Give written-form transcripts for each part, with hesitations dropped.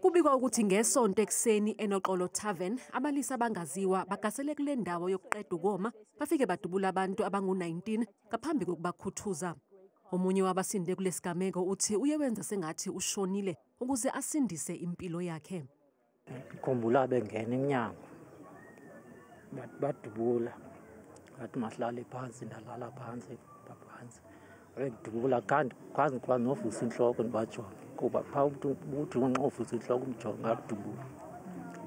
Kubikwa ukuthi ngesonto ekseni eNoxolo Tavern, abalisa abangaziwa bagasele kule ndawo yokuqeda ukoma, bafike badubula abantu abangu-19 ngaphambi kokubakhuthuza. Omunye wabasinde kulesigameko uthi uye wenza sengathi ushonile ukuze asindise impilo yakhe. Ngikhumbula bengena emnyango, badubula, ngathi masihlale phansi, ndalala phansi, bedubula kanti kwazi kuba novusa inhloko ndibajonge kuba phaa uthi unqovusa inhloko umjonge ngakudubula.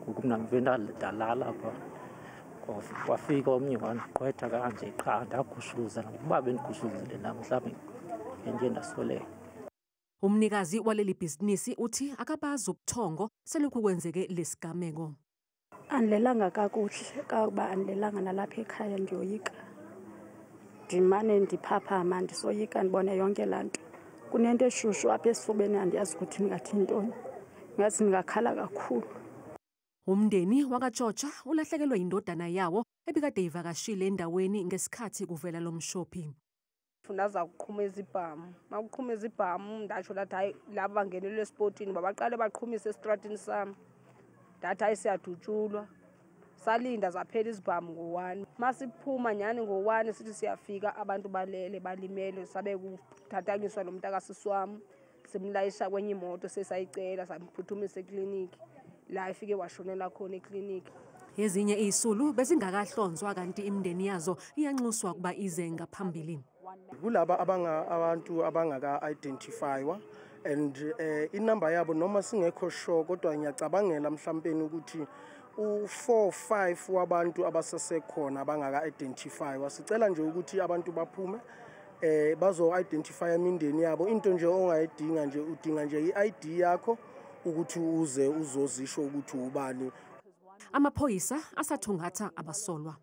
Ngoku mna ndalala phaa, kwafika omnye wandiqwetha kanje qha ndagushuluza, nokuba bendigushuluzile nam mhlawumbi ngenje ndasweleka. Umnikazi waleli bhizinisi uthi akabazi ubuthongo selokhu kwenzeke lesigameko. Andilelanga kakuhle kakuba andilelanga nalapha ekhaya ndiyoyika. Ndimane ndiphaphama ndisoyika ndibone yonke laa nto. Kunento eshushu apha esifubeni andiyazi ukuthi ndingathi ntoni. Ngathi ndingakhala kakhulu. Umndeni wakaJoja ulahlekelwe yindodana yawo ebikade ivakashile endaweni ngesikhathi kuvela lo mshophi. Ndaza kuqhumeza ibhamu. Makuqhumeza ibhamu ndatsho lathi hayi laba bangenelwe esipotini babaqale baqhumise esitratini sami. Ndathi hayi siyadutshulwa. Salinda zaphela izibhamu ngo-1. Masiphuma nyani ngo-1 sithi siyafika abantu balele balimele sabe kuthathanyiswa nomntakasisi wami. Simlayisha kwenye imoto sesayicela samphuthumisa ekliniki. La ifike washonela khona ekliniki. Ezinye izisulu bezingakahlonzwa kanti imindeni yazo iyanxuswa kuba ize ngaphambili. Kulaba abantu abangaka-identifywa and inamba yabo noma singekho sure kodwa ngiyacabangela mhlawumbe ukuthi u4-5 wabantu abasesekhona abangaka-identifywa. Sicela nje ukuthi abantu baphume bazo-identifya imindeni yabo. Into nje ongayidinga nje udinga nje i-ID yakho ukuthi uze uzozisho ukuthi ubani. Amaphoyisa asathungatha abasolwa.